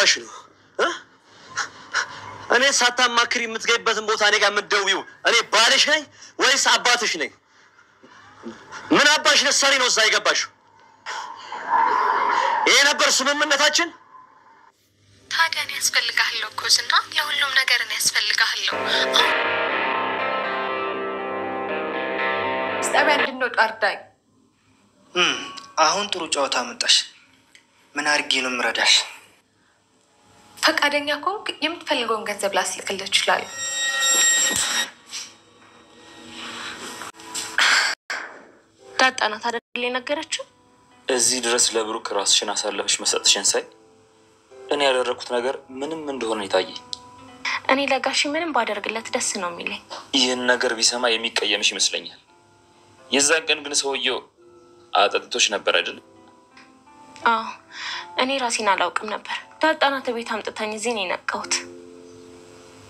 እያገባሽ ነው እኔ ሳታማክሪ የምትገይበትን ቦታ እኔ ጋር የምትደውይው እኔ ባልሽ ነኝ ወይስ አባትሽ ነኝ ምን አባሽ ነሰሪ ነው እዛ ይገባሽው ይሄ ነበር ስምምነታችን ታዲያ እኔ ያስፈልጋለሁ እኮ ዝና ለሁሉም ነገር እኔ ያስፈልጋለሁ ስታቢያ እንድንወጣ አርዳኝ አሁን ጥሩ ጨዋታ መጣሽ ምን አርጌ ነው ምረዳሽ ፈቃደኛ ከሆንክ የምትፈልገውን ገንዘብ ላስልክልህ እችላለሁ ዳጣና ታደርግልኝ ነገረችው እዚህ ድረስ ለብሩክ ራስሽን አሳልፈሽ መስጠትሽን ሳይ እኔ ያደረኩት ነገር ምንም እንደሆነ ይታየኝ እኔ ለጋሽ ምንም ባደርግለት ደስ ነው የሚለኝ ይህን ነገር ቢሰማ የሚቀየምሽ ይመስለኛል የዛን ቀን ግን ሰውየው አጠጥቶሽ ነበር አይደል እኔ ራሴን አላውቅም ነበር ዳጣና ተቤት አምጥታኝ እዚህ ነው የነቃሁት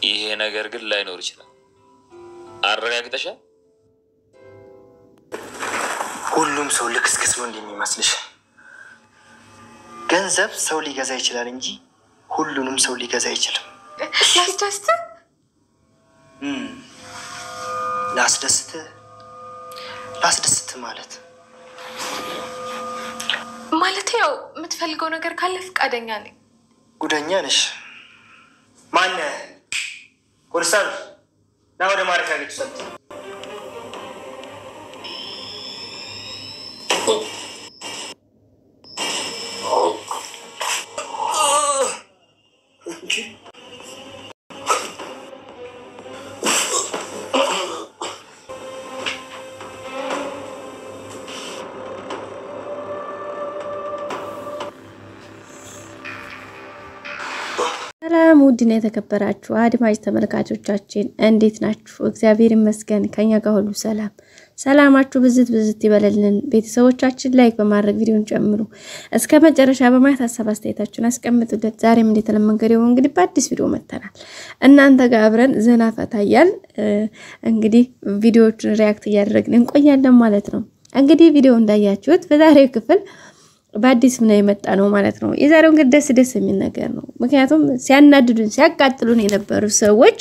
ይሄ ነገር ግን ላይኖር ይችላል አረጋግጠሻል ሁሉም ሰው ልክስክስ ነው እንደሚመስልሽ ገንዘብ ሰው ሊገዛ ይችላል እንጂ ሁሉንም ሰው ሊገዛ አይችልም ላስደስት ማለት ያው የምትፈልገው ነገር ካለ ፈቃደኛ ነኝ ጉደኛ ነሽ ማን ቁርሳን ና ወደ ማረፊያ ቤት ሰጥ ሰላም ውድና የተከበራችሁ አድማጭ ተመልካቾቻችን እንዴት ናችሁ? እግዚአብሔር ይመስገን ከኛ ጋር ሁሉ ሰላም። ሰላማችሁ ብዝት ይበለልን። ቤተሰቦቻችን ላይክ በማድረግ ቪዲዮን ጨምሩ። እስከ መጨረሻ በማየት ሀሳብ አስተያየታችሁን አስቀምጡለት። ዛሬም እንደተለመደው እንግዲህ በአዲስ ቪዲዮ መተናል። እናንተ ጋር አብረን ዘና ፈታያል እንግዲህ ቪዲዮዎችን ሪአክት እያደረግን እንቆያለን ማለት ነው። እንግዲህ ቪዲዮ እንዳያችሁት በዛሬው ክፍል በአዲስ ምን የመጣ ነው ማለት ነው። የዛሬው እንግዲህ ደስ የሚል ነገር ነው። ምክንያቱም ሲያናድዱን ሲያቃጥሉን የነበሩ ሰዎች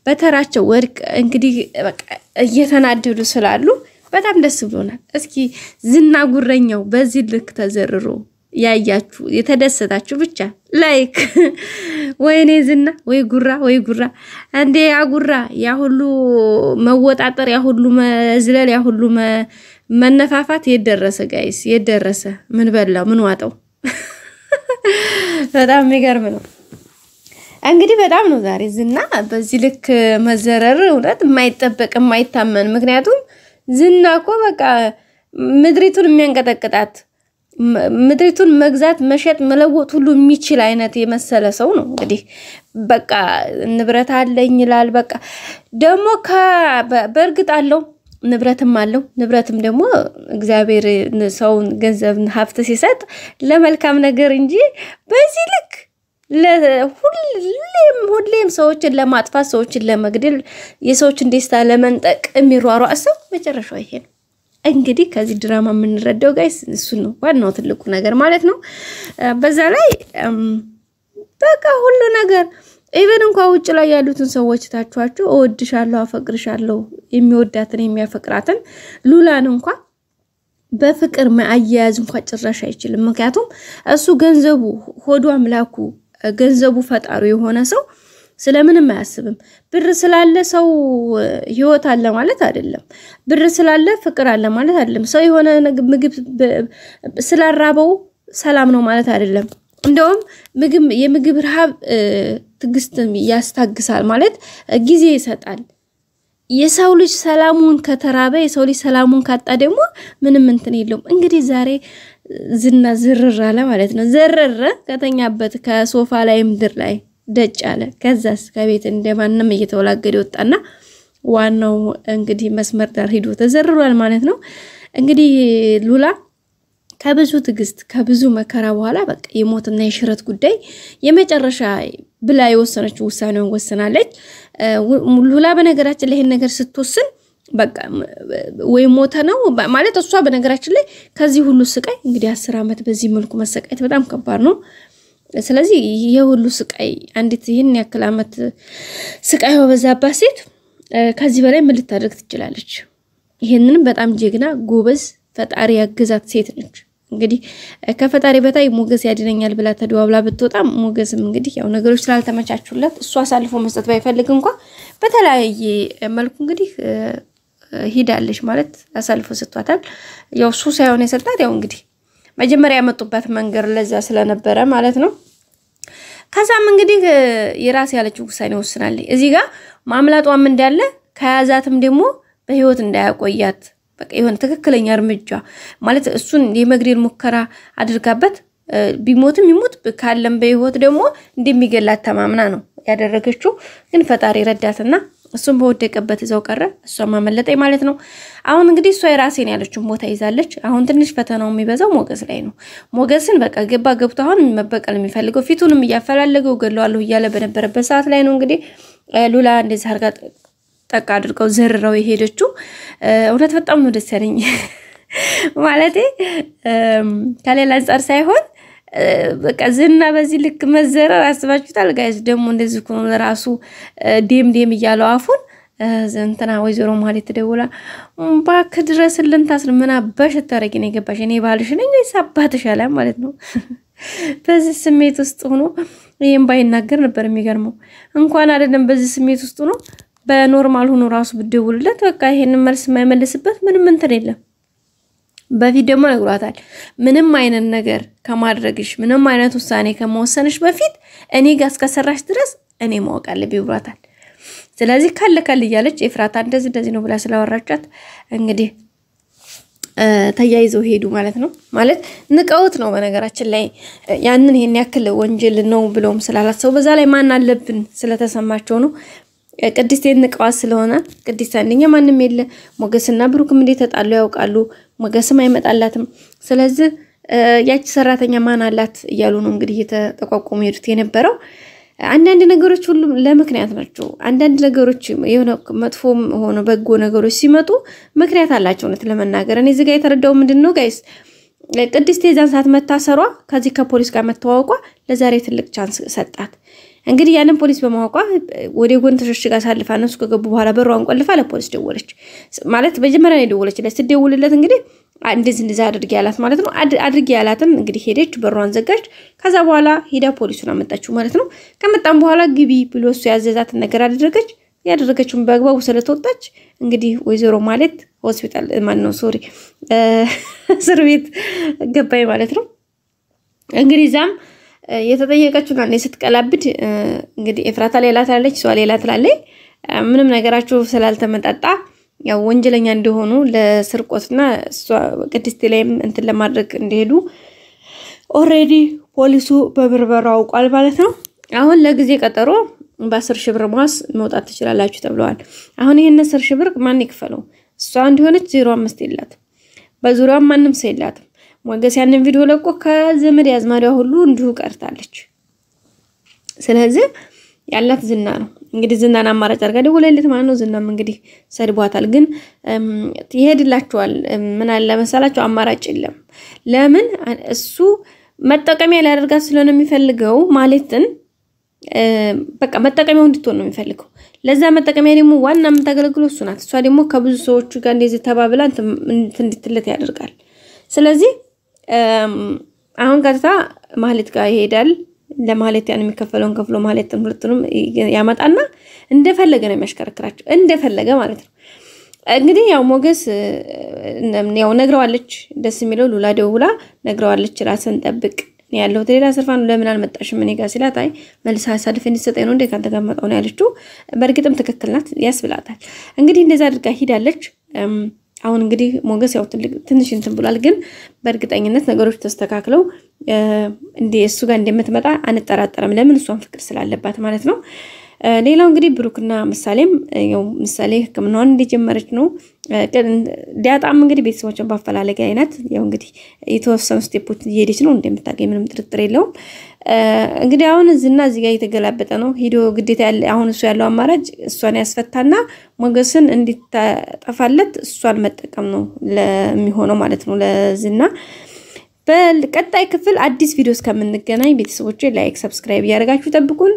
በተራቸው ወርቅ እንግዲህ በቃ እየተናደዱ ስላሉ በጣም ደስ ብሎናል። እስኪ ዝና ጉረኛው በዚህ ልክ ተዘርሮ ያያችሁ የተደሰታችሁ ብቻ ላይክ ወይኔ ዝና ወይ ጉራ እንዴ ያጉራ ያ ሁሉ መወጣጠር ያ ሁሉ መዝለል ያ ሁሉ መነፋፋት የደረሰ ጋይስ የደረሰ ምን በላው ምን ዋጠው በጣም የሚገርም ነው። እንግዲህ በጣም ነው ዛሬ ዝና በዚህ ልክ መዘረር እውነት የማይጠበቅ የማይታመን ምክንያቱም ዝና እኮ በቃ ምድሪቱን የሚያንቀጠቅጣት ምድሪቱን መግዛት መሸጥ መለወጥ ሁሉ የሚችል አይነት የመሰለ ሰው ነው። እንግዲህ በቃ ንብረት አለኝ ይላል በቃ ደሞ በእርግጥ አለው ንብረትም አለው ንብረትም ደግሞ እግዚአብሔር ሰውን ገንዘብ ሀብት ሲሰጥ ለመልካም ነገር እንጂ በዚህ ልክ ሁሌም ሰዎችን ለማጥፋት ሰዎችን ለመግደል የሰዎችን ደስታ ለመንጠቅ የሚሯሯጥ ሰው መጨረሻው ይሄ ነው። እንግዲህ ከዚህ ድራማ የምንረዳው ጋይስ እሱ ነው ዋናው ትልቁ ነገር ማለት ነው። በዛ ላይ በቃ ሁሉ ነገር ኢቨን እንኳን ውጭ ላይ ያሉትን ሰዎች ታችኋቸው እወድሻለሁ አፈቅርሻለሁ የሚወዳትን የሚያፈቅራትን ሉላን እንኳን በፍቅር ማያያዝ እንኳን ጭራሽ አይችልም። ምክንያቱም እሱ ገንዘቡ ሆዱ አምላኩ ገንዘቡ ፈጣሩ የሆነ ሰው ስለምንም አያስብም። ብር ስላለ ሰው ህይወት አለ ማለት አይደለም። ብር ስላለ ፍቅር አለ ማለት አይደለም። ሰው የሆነ ምግብ ስላራበው ሰላም ነው ማለት አይደለም። እንደውም የምግብ ረሃብ ትግስትም ያስታግሳል ማለት ጊዜ ይሰጣል። የሰው ልጅ ሰላሙን ከተራበ የሰው ልጅ ሰላሙን ካጣ ደግሞ ምንም እንትን የለውም። እንግዲህ ዛሬ ዝና ዝርር አለ ማለት ነው። ዘረረ ከተኛበት ከሶፋ ላይ ምድር ላይ ደጭ አለ። ከዛስ ከቤት እንደማንም እየተወላገደ ወጣና ዋናው እንግዲህ መስመር ዳር ሄዶ ተዘርሯል ማለት ነው። እንግዲህ ሉላ ከብዙ ትግስት ከብዙ መከራ በኋላ በቃ የሞትና የሽረት ጉዳይ የመጨረሻ ብላ የወሰነችው ውሳኔውን ወስናለች። ሉላ በነገራችን ላይ ይሄን ነገር ስትወስን በቃ ወይ ሞተ ነው ማለት እሷ በነገራችን ላይ ከዚህ ሁሉ ስቃይ እንግዲህ 10 አመት በዚህ መልኩ መሰቃየት በጣም ከባድ ነው። ስለዚህ የሁሉ ስቃይ አንዲት ይሄን ያክል አመት ስቃይ በዛባት ሴት ከዚህ በላይ ምን ልታደርግ ትችላለች? ይሄንን በጣም ጀግና ጎበዝ ፈጣሪ ያገዛት ሴት ነች። እንግዲህ ከፈጣሪ በታይ ሞገስ ያድነኛል ብላ ተደዋብላ ብትወጣም ሞገስም እንግዲህ ያው ነገሮች ስላልተመቻቹለት እሷ አሳልፎ መስጠት ባይፈልግ እንኳን በተለያየ መልኩ እንግዲህ ሄዳለች ማለት አሳልፎ ሰጥቷታል። ያው ሱ ሳይሆን የሰጣት ያው እንግዲህ መጀመሪያ ያመጡባት መንገር ለዛ ስለነበረ ማለት ነው። ከዛም እንግዲህ የራስ ያለችው ውሳኔ ወስናለች። እዚህ ጋር ማምላጧም እንዳለ ከያዛትም ደግሞ በህይወት እንዳያቆያት በቃ ይሁን ትክክለኛ እርምጃ ማለት እሱን የመግደል ሙከራ አድርጋበት ቢሞትም ይሞት ካለም በህይወት ደግሞ እንደሚገላት ተማምና ነው ያደረገችው። ግን ፈጣሪ ረዳትና እሱም በወደቀበት እዛው ቀረ። እሷም ማመለጠኝ ማለት ነው። አሁን እንግዲህ እሷ የራሴን ያለችው ቦታ ይዛለች። አሁን ትንሽ ፈተናው የሚበዛው ሞገስ ላይ ነው። ሞገስን በቃ ገብቶ አሁን መበቀል የሚፈልገው ፊቱንም ያፈላለገው ገለዋለሁ እያለ በነበረበት ሰዓት ላይ ነው እንግዲህ ሉላ እንደዚህ አርጋ ጠቅ አድርገው ዘርረው የሄደችው። እውነት በጣም ነው ደስ ያለኝ ማለቴ ከሌላ አንፃር ሳይሆን በቃ ዝና በዚህ ልክ መዘረር አስባችሁታል ጋይስ? ደግሞ እንደዚህ እኮ ነው ራሱ ዴም እያለው አፉን እንትና ወይዘሮ ማለት ተደውላ ባክ ድረስልን ታስር ምን አባሽ ታረጊ ነው የገባሽ? እኔ ባልሽ ነኝ ወይስ አባትሽ አለ ማለት ነው። በዚህ ስሜት ውስጥ ሆኖ ይሄን ባይናገር ነበር የሚገርመው። እንኳን አይደለም በዚህ ስሜት ውስጥ ሆኖ በኖርማል ሆኖ ራሱ ብደውልለት በቃ ይሄንን መልስ የማይመልስበት ምንም እንትን የለም። በፊት ደግሞ ነግሯታል ምንም አይነት ነገር ከማድረግሽ ምንም አይነት ውሳኔ ከመወሰንሽ በፊት እኔ ጋር እስከሰራሽ ድረስ እኔ ማወቅ አለብኝ ብሏታል። ስለዚህ ካለ እያለች ኤፍራታ እንደዚህ ነው ብላ ስላወራቻት እንግዲህ ተያይዘው ሄዱ ማለት ነው። ማለት ንቀውት ነው በነገራችን ላይ ያንን ይሄን ያክል ወንጀል ነው ብለውም ስላላሰው በዛ ላይ ማን አለብን ስለተሰማቸው ነው። ቅድስት ንቀዋት ስለሆነ ቅድስት አንደኛ ማንም የለ ሞገስና ብሩክም እንዴት ተጣሉ ያውቃሉ። ሞገስም አይመጣላትም። ስለዚህ ያቺ ሰራተኛ ማን አላት እያሉ ነው እንግዲህ የተጠቋቆሙ ሄዱት የነበረው። አንዳንድ ነገሮች ሁሉ ለምክንያት ናቸው። አንዳንድ ነገሮች የሆነ መጥፎም ሆነ በጎ ነገሮች ሲመጡ ምክንያት አላቸው ነው ለመናገር። እኔ እዚህ ጋር የተረዳው ምንድነው ጋይስ ቅድስት የዛን ሰዓት መታሰሯ ከዚህ ከፖሊስ ጋር መተዋወቋ ለዛሬ ትልቅ ቻንስ ሰጣት። እንግዲህ ያንን ፖሊስ በማወቋ ወደ ጎን ተሸሽጋ ሳልፋ እነሱ ከገቡ በኋላ በሯን ቆልፋ ለፖሊስ ደወለች ማለት መጀመሪያ ነው ደወለችለት። ስትደውልለት እንግዲህ እንደዚህ አድርጊ ያላት ማለት ነው። አድርጊ ያላትን እንግዲህ ሄደች በሯን ዘጋች። ከዛ በኋላ ሄዳ ፖሊሱን አመጣችው ማለት ነው። ከመጣም በኋላ ግቢ ብሎ እሱ ያዘዛትን ነገር አደረገች። ያደረገችውን በአግባቡ ስለተወጣች እንግዲህ ወይዘሮ ማለት ሆስፒታል ማን ነው ሶሪ እስር ቤት ገባይ ማለት ነው። እንግዲህ ዛም የተጠየቀችውና ስትቀላብድ እንግዲህ ኤፍራታ ሌላ ትላለች እሷ ሌላ ትላለች። ምንም ነገራቸው ስላልተመጣጣ ያው ወንጀለኛ እንደሆኑ ለስርቆትና እሷ ቅድስት ላይም እንትን ለማድረግ እንደሄዱ ኦሬዲ ፖሊሱ በብርበራው አውቋል ማለት ነው። አሁን ለጊዜ ቀጠሮ በ10 ሺህ ብር ማስ መውጣት ትችላላችሁ ተብለዋል። አሁን ይሄን 10 ሺህ ብር ማን ይከፈለው? እሷ እንደሆነች 05 ይላት በዙሪያው ማንም ሰው ይላትም። ሞገስ ያንን ቪዲዮ ለቆ ከዘመድ ያዝማሪያ ሁሉ እንዲሁ ቀርታለች። ስለዚህ ያላት ዝና ነው እንግዲህ ዝናና አማራጭ አርጋ ደውለለት ማለት ነው። ዝናም እንግዲህ ሰድቧታል። ግን ይሄድላችኋል ምን አለ መሰላችሁ አማራጭ የለም። ለምን እሱ መጠቀሚያ ሊያደርጋት ስለሆነ የሚፈልገው ማለትን በቃ መጠቀሚያው እንድትሆን ነው የሚፈልገው። ለዛ መጠቀሚያ ደግሞ ዋና የምታገለግለው እሱ ናት። እሷ ደግሞ ከብዙ ሰዎች ጋር እንደዚህ ተባብላ እንድትለት ያደርጋል። ስለዚህ አሁን ቀጥታ ማለት ጋር ይሄዳል። ለማለት ያን የሚከፈለውን ከፍሎ ማለት ትምህርቱንም ያመጣና እንደፈለገ ነው የሚያሽከረክራቸው እንደፈለገ ማለት ነው። እንግዲህ ያው ሞገስ ያው ነግረዋለች። ደስ የሚለው ሉላ ደውላ ነግረዋለች ራስን ጠብቅ ያለው ሌላ ስርፋን ለምን አልመጣሽም እኔ ጋር ሲላት አይ መልሳ አሳልፈ እንድትሰጠኝ ነው እንደ ካንተ ጋር መጣው ነው ያለችው። በርግጥም ትክክል ናት ያስብላታል። እንግዲህ እንደዛ አድርጋ ሄዳለች። አሁን እንግዲህ ሞገስ ያው ትንሽ እንትን ብሏል። ግን በእርግጠኝነት ነገሮች ተስተካክለው እንደ እሱ ጋር እንደምትመጣ አንጠራጠርም። ለምን እሷን ፍቅር ስላለባት ማለት ነው። ሌላው እንግዲህ ብሩክና ምሳሌም ያው ምሳሌ ህክምናውን እንደጀመረች ነው። ዲያጣም እንግዲህ ቤተሰቦቿን ባፈላለገ አይነት ያው እንግዲህ የተወሰኑ ስቴፖች እየሄደች ነው እንደምታገኝ ምንም ጥርጥር የለውም። እንግዲህ አሁን እዚህና እዚህ ጋር የተገላበጠ ነው ሄዶ ግዴታ ያለ አሁን እሱ ያለው አማራጭ እሷን ያስፈታና ሞገስን እንዲታጠፋለት እሷን መጠቀም ነው ለሚሆነው ማለት ነው ለዝና። በቀጣይ ክፍል አዲስ ቪዲዮ እስከምንገናኝ ቤተሰቦቼ ላይክ ሰብስክራይብ ያደርጋችሁ ጠብቁን